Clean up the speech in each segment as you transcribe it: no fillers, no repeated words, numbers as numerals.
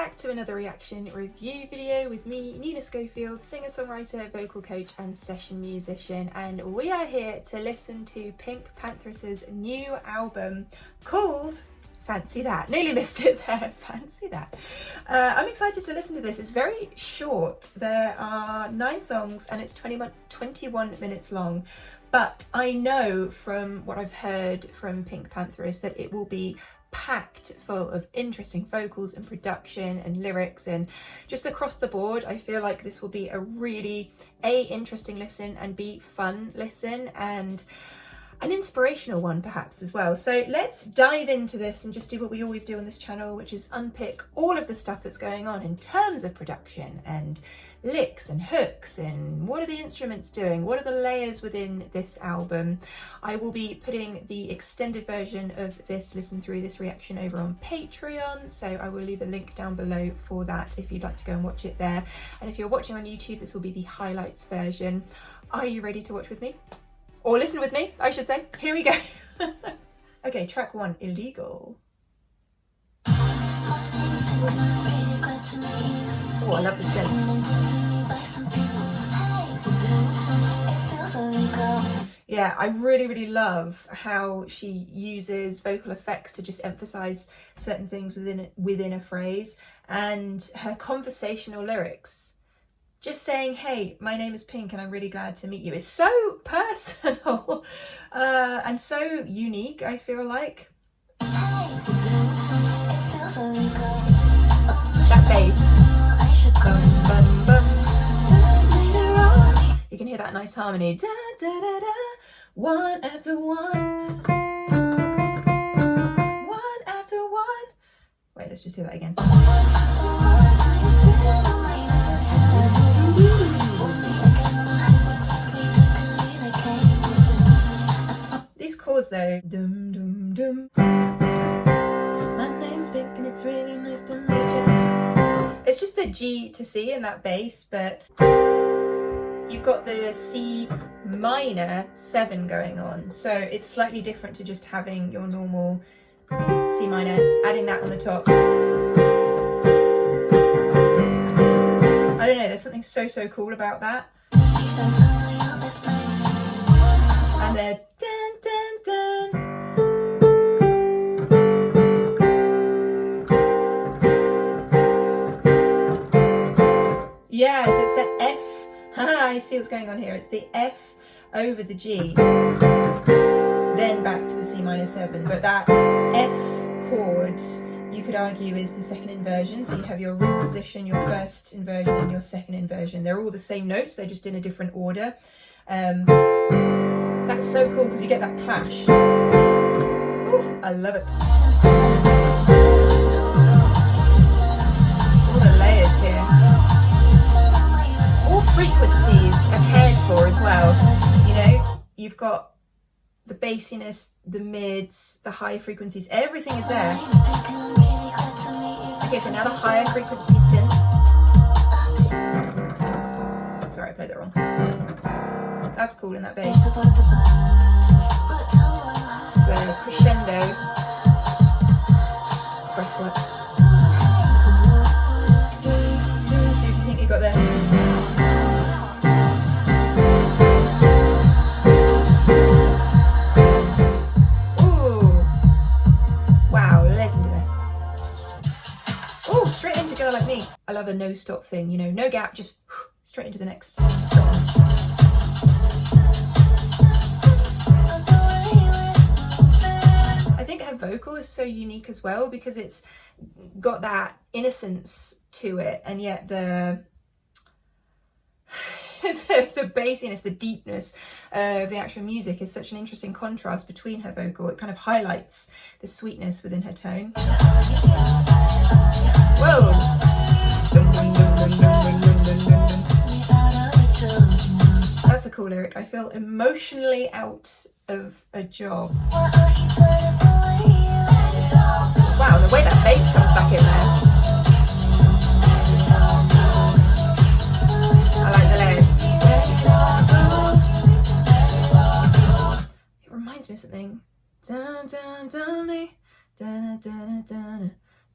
back to another reaction review video with me, Nina Schofield, singer-songwriter, vocal coach and session musician, and we are here to listen to PinkPantheress' new album called Fancy That. Nearly missed it there, Fancy That. I'm excited to listen to this. It's very short. There are 9 songs and it's 21 minutes long. But I know from what I've heard from PinkPantheress that it will be packed full of interesting vocals and production and lyrics, and just across the board I feel like this will be a really interesting listen and be fun listen and an inspirational one perhaps as well. So let's dive into this and just do what we always do on this channel, which is unpick all of the stuff that's going on in terms of production and licks and hooks, and what are the instruments doing, what are the layers within this album. I will be putting the extended version of this listen through, this reaction, over on Patreon, so I will leave a link down below for that if you'd like to go and watch it there. And if you're watching on YouTube, this will be the highlights version. Are you ready to watch with me? Or listen with me, I should say. Here we go. Okay, track 1, Illegal. Oh, I love the synths. Yeah, I really love how she uses vocal effects to just emphasize certain things within a phrase, and her conversational lyrics. Just saying, hey, my name is Pink and I'm really glad to meet you, is so personal and so unique, I feel like. That bass. Bum, bum, bum. You can hear that nice harmony. Da, da, da, da. One after one. One after one. Wait, let's just hear that again. These chords though. Dum, dum, dum. My name's Pink and it's really nice to meet you. It's just the G to C in that bass, but you've got the C minor 7 going on, so it's slightly different to just having your normal C minor, adding that on the top. I don't know, there's something so cool about that. And then dun dun dun. Yeah, so it's the F. I see what's going on here. It's the F over the G, then back to the C minor 7. But that F chord, you could argue, is the second inversion. So you have your root position, your first inversion, and your second inversion. They're all the same notes, they're just in a different order. That's so cool because you get that clash. Ooh, I love it. All the layers here. All frequencies are cared for as well. You know, you've got the bassiness, the mids, the high frequencies, everything is there. Okay, so now the higher frequency synth. Sorry, I played that wrong. That's cool in that bass. So crescendo. Breathwork. See what you think you got there. Straight into Girl Like Me. I love a no stop thing, you know, no gap, just straight into the next song. I think her vocal is so unique as well because it's got that innocence to it, and yet the bassiness, the deepness of the actual music is such an interesting contrast between her vocal. It kind of highlights the sweetness within her tone. Whoa! That's a cool lyric. I feel emotionally out of a job. Wow, the way that bass comes back in there. I like the layers. It reminds me of something. Dun, dun, dun, me. Dun, dun, dun,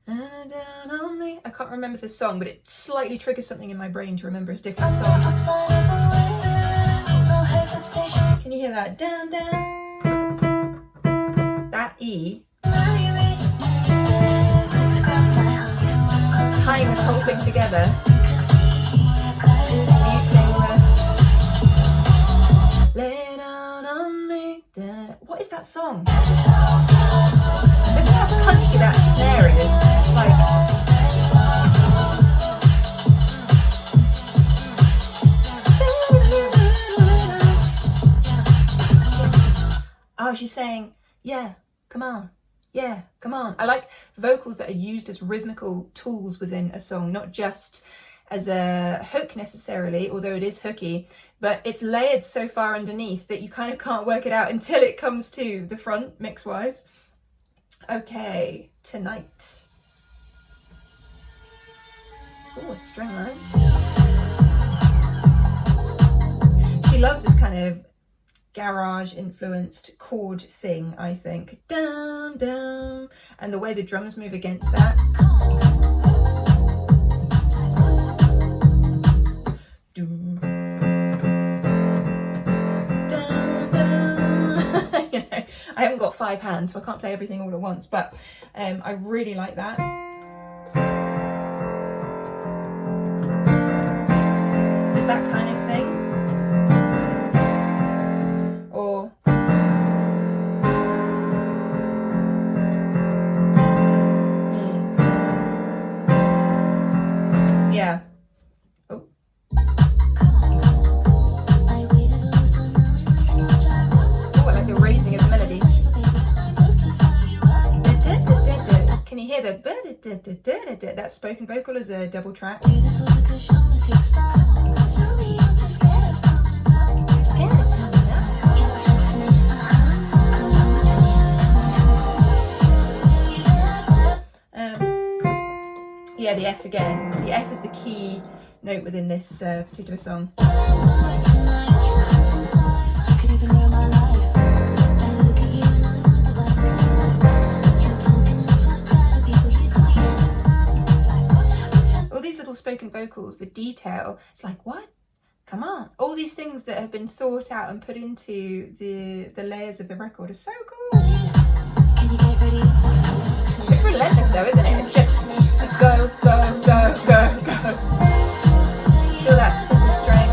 dun. I can't remember the song, but it slightly triggers something in my brain to remember a different song. Can you hear that? Down, down. That E. Tying this whole thing together. Lay down on me. What is that song? Listen how punchy that snare is. Like, oh, she's saying, yeah, come on. Yeah, come on. I like vocals that are used as rhythmical tools within a song, not just as a hook necessarily, although it is hooky, but it's layered so far underneath that you kind of can't work it out until it comes to the front, mix-wise. Okay, Tonight. Oh, a string line. She loves this kind of garage influenced chord thing, I think. Down, down, and the way the drums move against that. Down, down. You know, I haven't got 5 hands, so I can't play everything all at once, but I really like that. Is that kind of thing? Or yeah. Oh. Oh, I like the raising of the melody. Can you hear the that spoken vocal as a double track? Yeah, the F again. The F is the key note within this particular song. All these little spoken vocals, the detail, it's like, what? Come on. All these things that have been thought out and put into the layers of the record are so cool. It's relentless though, isn't it? It's just, let's go, go, go, go, go. Still that simple string.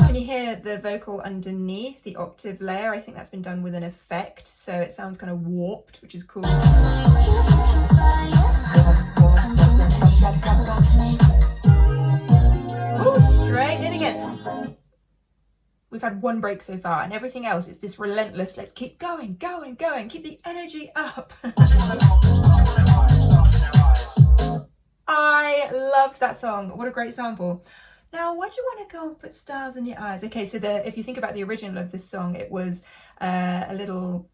Can you hear the vocal underneath the octave layer? I think that's been done with an effect, so it sounds kind of warped, which is cool. Oh, straight in again. We've had one break so far, and everything else is this relentless, let's keep going, going, going, keep the energy up. I loved that song. What a great sample. Now, why do you want to go and put stars in your eyes? Okay, so if you think about the original of this song, it was a little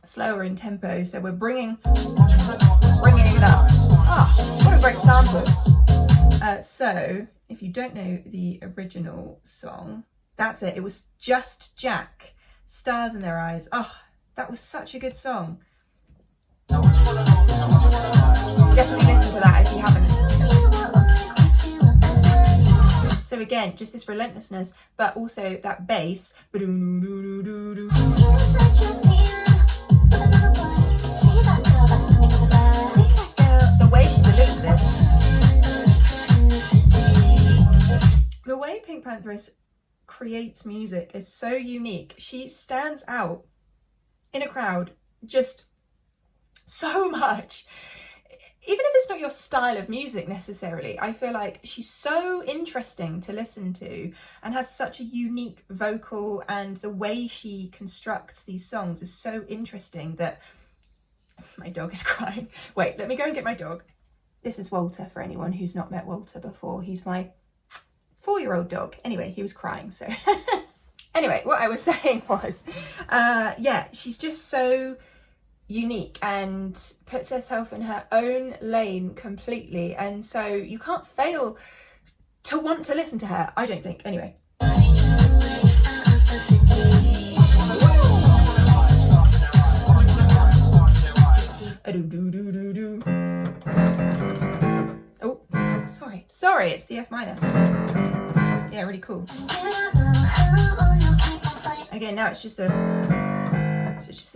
slower in tempo, so we're bringing it up. Ah, what a great sample. So, if you don't know the original song, that's it. It was just Jack, Stars in Their Eyes. Oh, that was such a good song. Definitely listen to that if you haven't. So again, just this relentlessness, but also that bass. The way she delivers this. The way PinkPantheress creates music is so unique. She stands out in a crowd just so much. Even if it's not your style of music necessarily, I feel like she's so interesting to listen to and has such a unique vocal, and the way she constructs these songs is so interesting that my dog is crying. Wait, let me go and get my dog. This is Walter, for anyone who's not met Walter before. He's my 4-year-old dog. Anyway, he was crying, so anyway, what I was saying was yeah, she's just so unique and puts herself in her own lane completely, and so you can't fail to want to listen to her, I don't think. Anyway, Oh, sorry, it's the F minor. Yeah, really cool. Again, now it's just a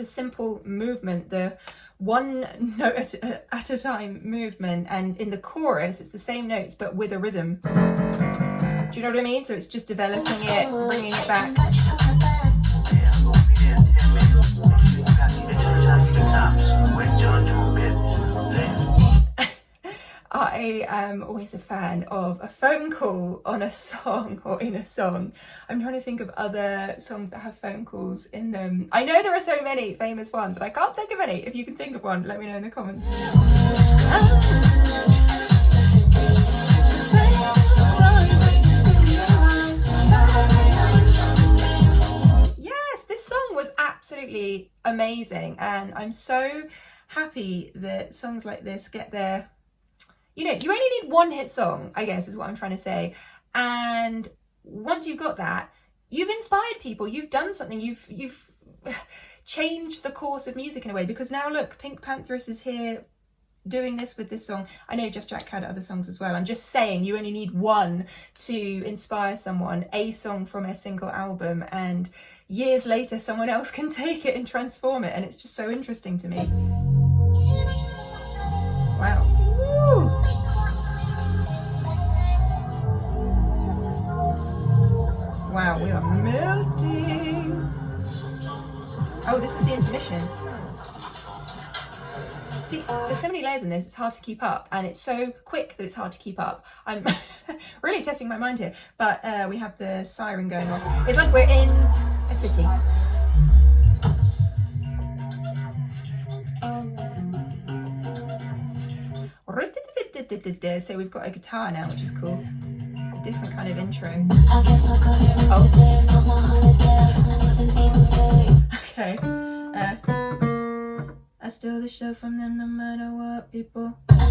simple movement, the one note at a time movement, and in the chorus it's the same notes but with a rhythm. Do you know what I mean? So it's just developing it, bringing it back. I am always a fan of a phone call on a song or in a song. I'm trying to think of other songs that have phone calls in them. I know there are so many famous ones, and I can't think of any. If you can think of one, let me know in the comments. Yes, this song was absolutely amazing, and I'm so happy that songs like this get their... You know, you only need one hit song, I guess is what I'm trying to say. And once you've got that, you've inspired people, you've done something, you've changed the course of music in a way. Because now look, PinkPantheress is here doing this with this song. I know Just Jack had other songs as well. I'm just saying you only need one to inspire someone, a song from a single album, and years later someone else can take it and transform it. And it's just so interesting to me. Wow. Wow, we are melting. Oh, this is the intermission. See, there's so many layers in this, it's hard to keep up, and it's so quick that it's hard to keep up. I'm really testing my mind here, but we have the siren going off. It's like we're in a city. So we've got a guitar now, which is cool. A different kind of intro. Oh. Okay. I steal the show from them no matter what, people. I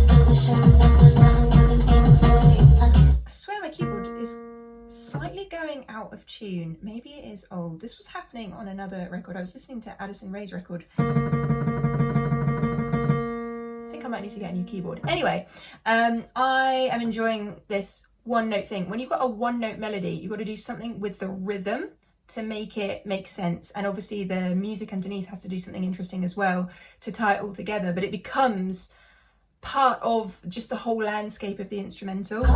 swear my keyboard is slightly going out of tune. Maybe it is old. This was happening on another record. I was listening to Addison Rae's record. I might need to get a new keyboard. Anyway, I am enjoying this one note thing. When you've got a one note melody, you've got to do something with the rhythm to make it make sense. And obviously the music underneath has to do something interesting as well to tie it all together, but it becomes part of just the whole landscape of the instrumental. These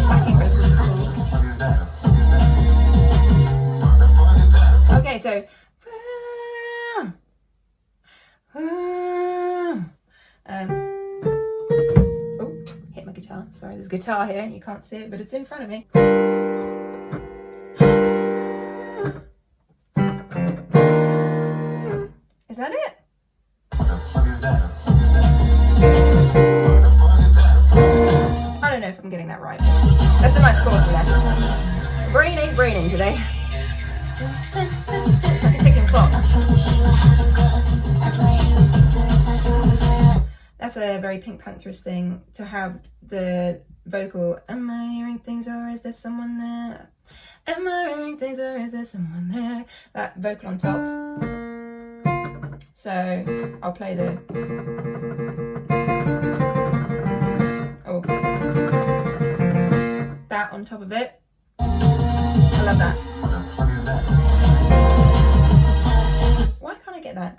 backing vocals are cool. Okay, so oh, hit my guitar. Sorry, there's a guitar here. You can't see it, but it's in front of me. Is that it? I don't know if I'm getting that right. That's a nice chord for that. Brain ain't braining today. It's like a ticking clock. That's a very PinkPantheress thing, to have the vocal, am I hearing things or is there someone there? Am I hearing things or is there someone there? That vocal on top. So I'll play the... Oh. That on top of it. I love that. Why can't I get that?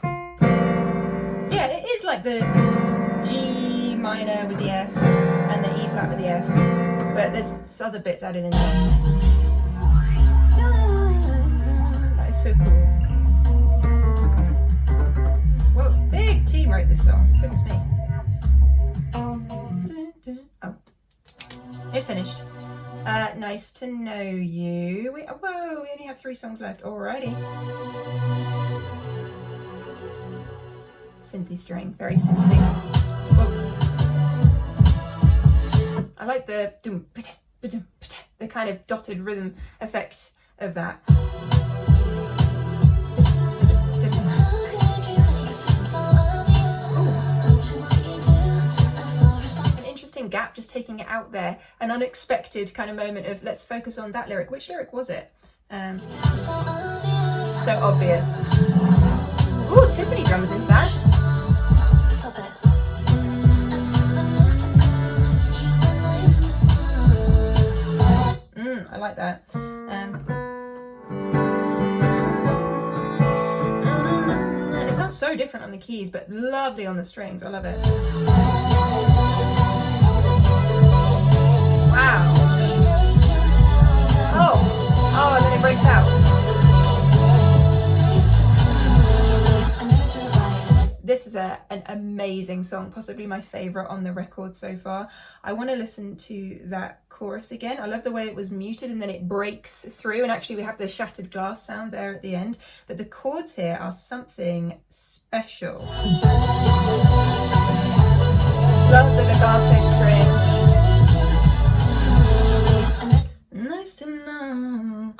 Yeah, it is like the G minor with the F and the E flat with the F, but there's other bits added in there. That is so cool. Well, big team wrote this song. Goodness me. Oh, it finished. Nice to know you. Whoa, we only have 3 songs left. Alrighty. Synthy string, very synthy. Whoa. I like the kind of dotted rhythm effect of that. An interesting gap, just taking it out there. An unexpected kind of moment of let's focus on that lyric. Which lyric was it? so obvious. Ooh, Tiffany drums into that. Stop it. I like that. It sounds so different on the keys, but lovely on the strings. I love it. Wow. Oh, and then it breaks out. This is an amazing song, possibly my favourite on the record so far. I want to listen to that chorus again. I love the way it was muted and then it breaks through, and actually we have the shattered glass sound there at the end, but the chords here are something special. Love the legato string. Nice to know.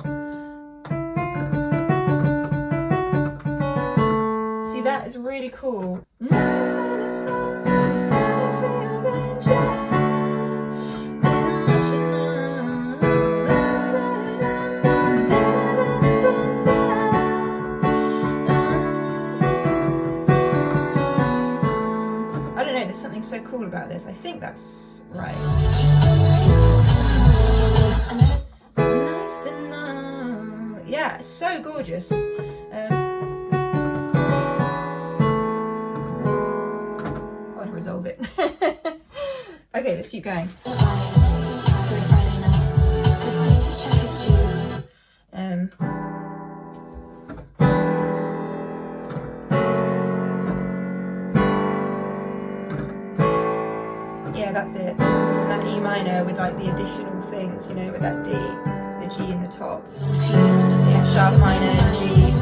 See, that is really cool. There's something so cool about this. I think that's right. Nice to know. Yeah, it's so gorgeous. I want to resolve it. Okay, let's keep going. Yeah, that's it. From that E minor with like the additional things, you know, with that D, the G in the top, the F sharp minor, G.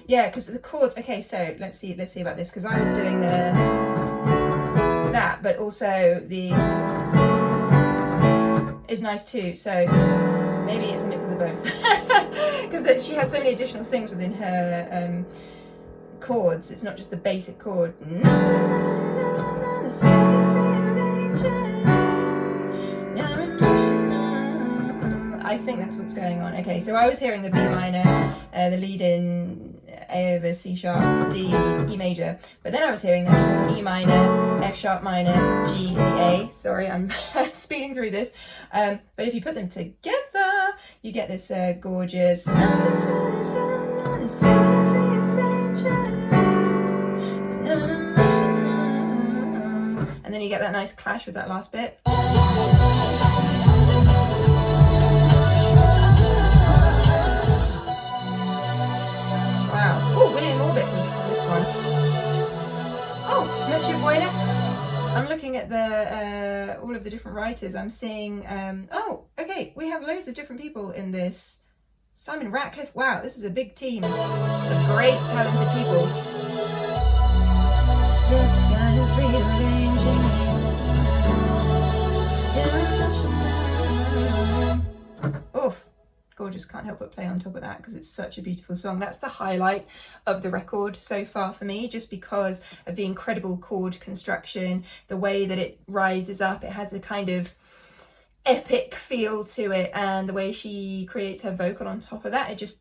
Yeah, because the chords. Okay, so let's see about this, because I was doing that, but also the is nice too, so maybe it's a mix of the both, because she has so many additional things within her chords. It's not just the basic chord. I think that's what's going on. Okay, so I was hearing the B minor, the lead in A over C sharp, D, E major, but then I was hearing the E minor, F sharp minor, G in the A. Sorry, I'm speeding through this. But if you put them together, you get this gorgeous. And then you get that nice clash with that last bit. I'm looking at the all of the different writers. I'm seeing oh, okay, we have loads of different people in this. Simon Ratcliffe. Wow, this is a big team of great talented people. The sky is rearranging. Oof. Gorgeous, can't help but play on top of that because it's such a beautiful song. That's the highlight of the record so far for me, just because of the incredible chord construction, the way that it rises up. It has a kind of epic feel to it, and the way she creates her vocal on top of that, it's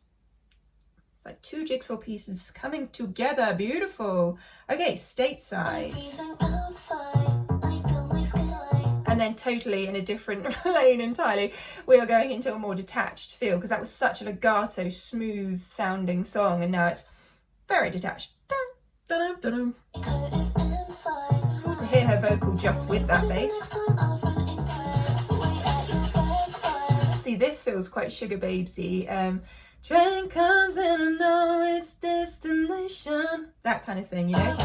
like two jigsaw pieces coming together. Beautiful. Okay, Stateside. And then totally in a different lane entirely, we are going into a more detached feel, because that was such a legato, smooth sounding song, and now it's very detached. Cool to hear her vocal just with that bass. See, this feels quite Sugar Babesy. Train comes and I know its destination. That kind of thing, you know?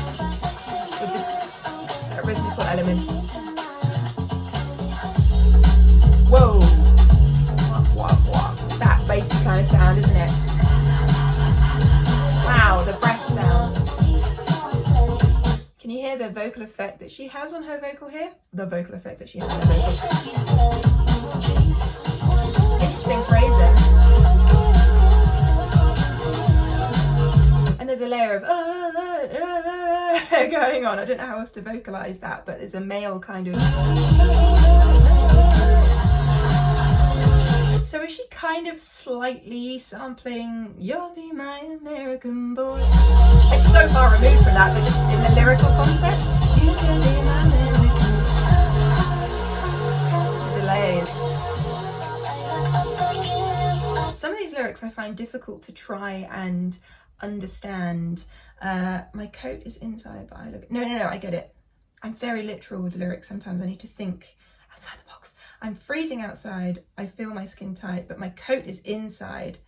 With that rhythmical element. Whoa! It's that bassy kind of sound, isn't it? Wow, the breath sound. Can you hear the vocal effect that she has on her vocal here? The vocal effect that she has on her vocal. Interesting phrasing. And there's a layer of going on. I don't know how else to vocalize that, but there's a male kind of. So is she kind of slightly sampling "You'll Be My American Boy"? It's so far removed from that, but just in the lyrical concept. You can be my American. Delays. Some of these lyrics I find difficult to try and understand. My coat is inside, but I look. No, I get it. I'm very literal with lyrics sometimes. I need to think outside the box. I'm freezing outside, I feel my skin tight, but my coat is inside.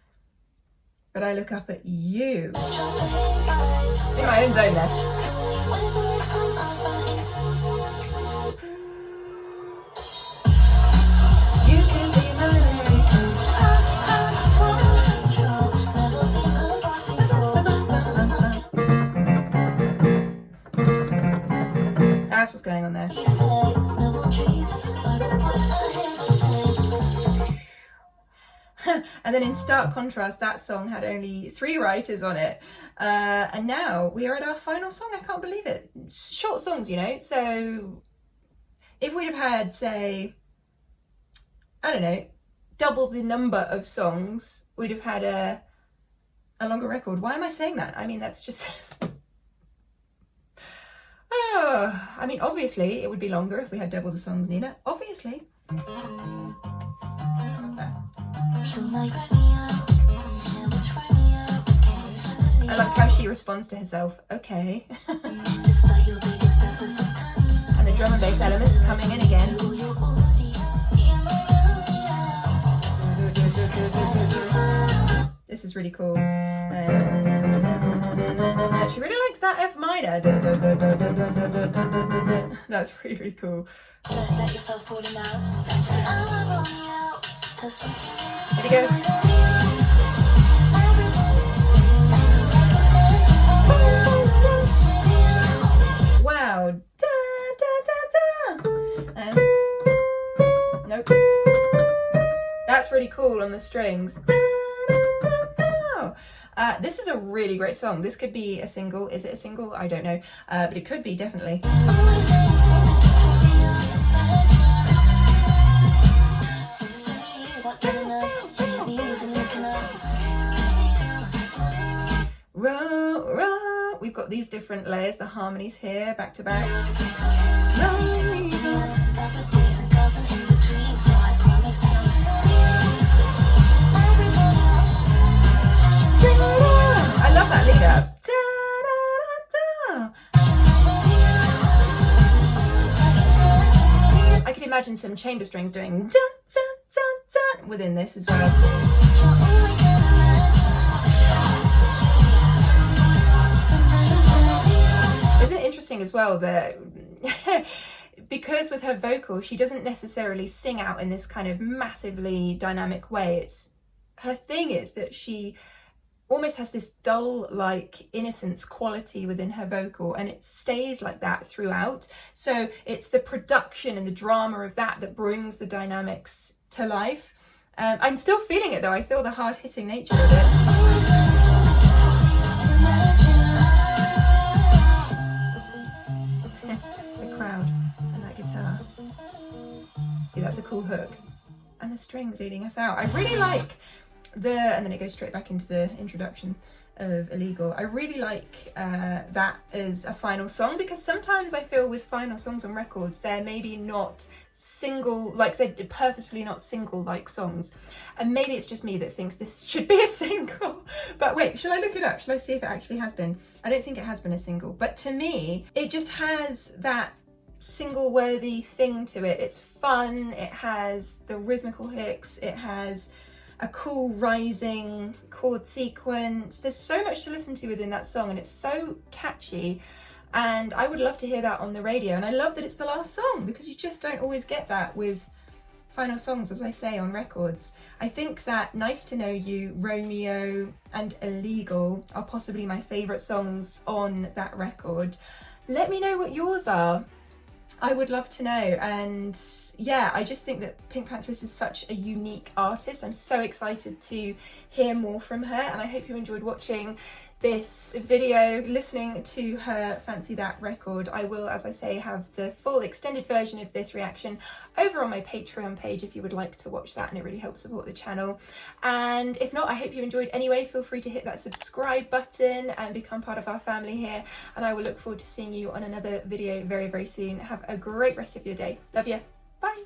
But I look up at you. In my own zone there. You can be my American. That's what's going on there. And then in stark contrast, that song had only 3 writers on it. And now we are at our final song. I can't believe it. Short songs, you know. So if we'd have had, say, I don't know, double the number of songs, we'd have had a longer record. Why am I saying that? I mean, that's just... Oh, I mean, obviously it would be longer if we had double the songs, Nina. Obviously. I like how she responds to herself. Okay. And the drum and bass elements coming in again. This is really cool. She really likes that F minor. That's really, really cool. Here we go. Wow. Da, da, da, da. And nope. That's really cool on the strings. Da, da, da, da. This is a really great song. This could be a single. Is it a single? I don't know. But it could be, definitely. Row, row. We've got these different layers, the harmonies here, back to back. I love that lead up. I could imagine some chamber strings doing within this as well. Isn't it interesting as well that because with her vocal she doesn't necessarily sing out in this kind of massively dynamic way. Her thing is that she almost has this dull like innocence quality within her vocal, and it stays like that throughout. So it's the production and the drama of that brings the dynamics to life. I'm still feeling it though. I feel the hard-hitting nature of it. The crowd and that guitar. See, that's a cool hook. And the strings leading us out. I really like and then it goes straight back into the introduction of Illegal. I really like that as a final song, because sometimes I feel with final songs on records, they're maybe not single, like they're purposefully not single like songs. And maybe it's just me that thinks this should be a single. But wait, shall I look it up? Shall I see if it actually has been? I don't think it has been a single, but to me, it just has that single worthy thing to it. It's fun, it has the rhythmical hooks, it has a cool rising chord sequence. There's so much to listen to within that song, and it's so catchy, and I would love to hear that on the radio. And I love that it's the last song, because you just don't always get that with final songs, as I say, on records. I think that Nice to Know You, Romeo and Illegal are possibly my favourite songs on that record. Let me know what yours are. I would love to know. And yeah, I just think that PinkPantheress is such a unique artist. I'm so excited to hear more from her, and I hope you enjoyed watching this video listening to her Fancy That record. I will, as I say, have the full extended version of this reaction over on my Patreon page if you would like to watch that, and it really helps support the channel. And if not, I hope you enjoyed anyway. Feel free to hit that subscribe button and become part of our family here, and I will look forward to seeing you on another video very, very soon. Have a great rest of your day. Love you. Bye.